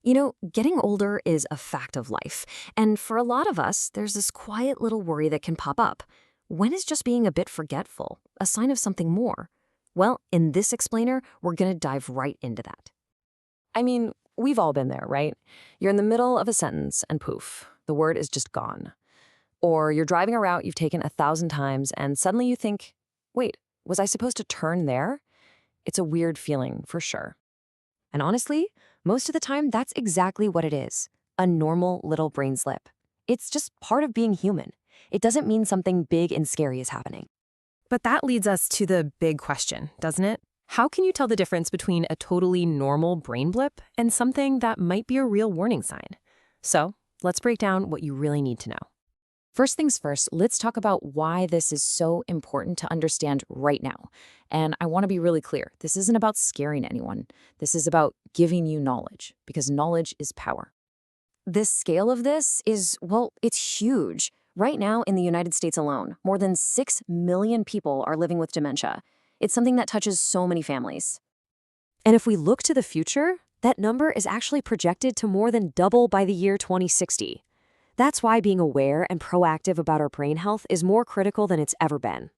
Getting older is a fact of life, and for a lot of us, there's this quiet little worry that can pop up. When is just being a bit forgetful a sign of something more? Well, in this explainer, we're going to dive right into that. I mean, we've all been there, right? You're in the middle of a sentence and poof, the word is just gone. Or you're driving a route you've taken 1,000 times and suddenly you think, wait, was I supposed to turn there? It's a weird feeling, for sure. And honestly, most of the time, that's exactly what it is. A normal little brain slip. It's just part of being human. It doesn't mean something big and scary is happening. But that leads us to the big question, doesn't it? How can you tell the difference between a totally normal brain blip and something that might be a real warning sign? So, let's break down what you really need to know. First things first, let's talk about why this is so important to understand right now. And I want to be really clear. This isn't about scaring anyone. This is about giving you knowledge, because knowledge is power. The scale of this is, well, it's huge. Right now in the United States alone, more than 6 million people are living with dementia. It's something that touches so many families. And if we look to the future, that number is actually projected to more than double by the year 2060. That's why being aware and proactive about our brain health is more critical than it's ever been.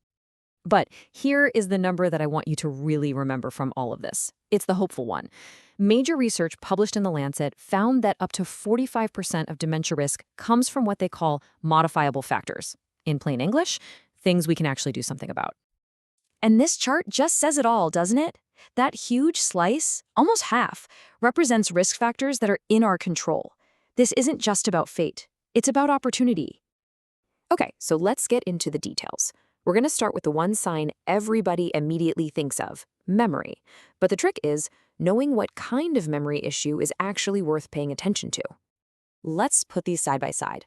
But here is the number that I want you to really remember from all of this. It's the hopeful one. Major research published in The Lancet found that up to 45% of dementia risk comes from what they call modifiable factors. In plain English, things we can actually do something about. And this chart just says it all, doesn't it? That huge slice, almost half, represents risk factors that are in our control. This isn't just about fate. It's about opportunity. Okay, so let's get into the details. We're going to start with the one sign everybody immediately thinks of, memory. But the trick is knowing what kind of memory issue is actually worth paying attention to. Let's put these side by side.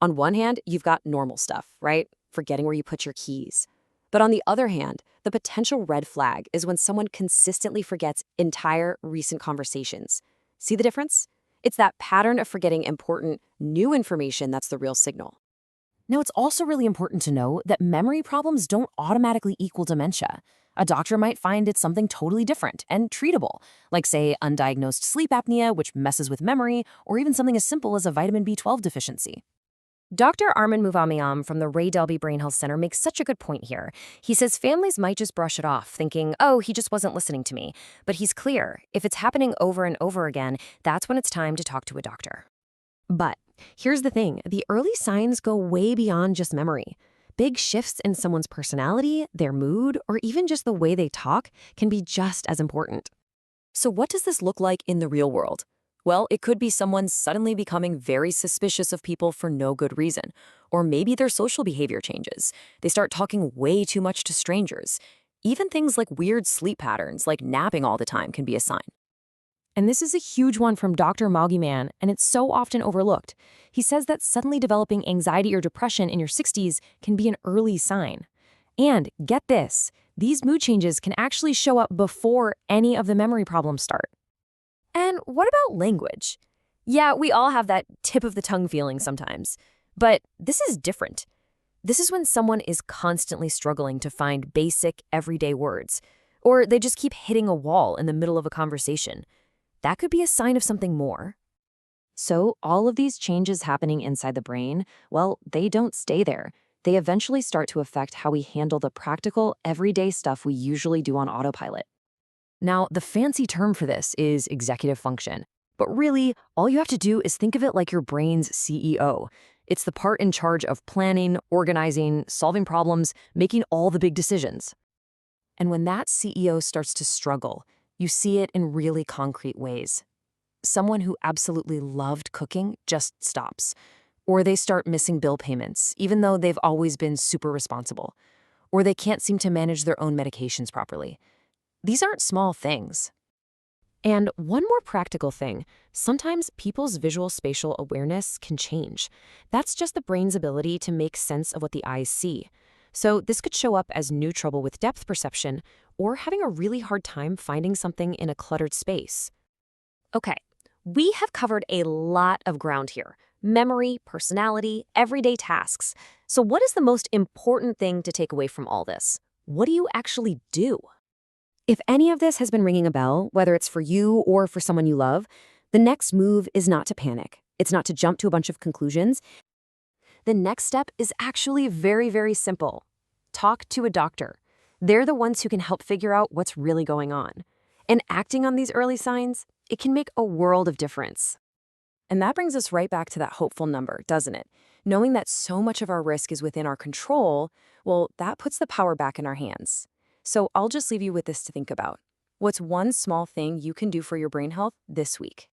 On one hand, you've got normal stuff, right? Forgetting where you put your keys. But on the other hand, the potential red flag is when someone consistently forgets entire recent conversations. See the difference? It's that pattern of forgetting important, new information that's the real signal. Now, it's also really important to know that memory problems don't automatically equal dementia. A doctor might find it's something totally different and treatable, like, say, undiagnosed sleep apnea, which messes with memory, or even something as simple as a vitamin B12 deficiency. Dr. Armin Muvamiyam from the Ray Delby Brain Health Center makes such a good point here. He says families might just brush it off, thinking, oh, he just wasn't listening to me. But he's clear. If it's happening over and over again, that's when it's time to talk to a doctor. But here's the thing. The early signs go way beyond just memory. Big shifts in someone's personality, their mood, or even just the way they talk can be just as important. So what does this look like in the real world? Well, it could be someone suddenly becoming very suspicious of people for no good reason. Or maybe their social behavior changes. They start talking way too much to strangers. Even things like weird sleep patterns, like napping all the time, can be a sign. And this is a huge one from Dr. Moggyman, and it's so often overlooked. He says that suddenly developing anxiety or depression in your 60s can be an early sign. And get this, these mood changes can actually show up before any of the memory problems start. And what about language? Yeah, we all have that tip of the tongue feeling sometimes. But this is different. This is when someone is constantly struggling to find basic, everyday words, or they just keep hitting a wall in the middle of a conversation. That could be a sign of something more. So all of these changes happening inside the brain, well, they don't stay there. They eventually start to affect how we handle the practical, everyday stuff we usually do on autopilot. Now, the fancy term for this is executive function. But really, all you have to do is think of it like your brain's CEO. It's the part in charge of planning, organizing, solving problems, making all the big decisions. And when that CEO starts to struggle, you see it in really concrete ways. Someone who absolutely loved cooking just stops. Or they start missing bill payments, even though they've always been super responsible. Or they can't seem to manage their own medications properly. These aren't small things. And one more practical thing, sometimes people's visual-spatial awareness can change. That's just the brain's ability to make sense of what the eyes see. So this could show up as new trouble with depth perception or having a really hard time finding something in a cluttered space. Okay, we have covered a lot of ground here. Memory, personality, everyday tasks. So what is the most important thing to take away from all this? What do you actually do? If any of this has been ringing a bell, whether it's for you or for someone you love, The next move is not to panic. It's not to jump to a bunch of conclusions. The next step is actually very, very simple. Talk to a doctor. They're the ones who can help figure out what's really going on. And acting on these early signs, it can make a world of difference. And that brings us right back to that hopeful number, doesn't it? Knowing that so much of our risk is within our control, well, that puts the power back in our hands. So I'll just leave you with this to think about. What's one small thing you can do for your brain health this week?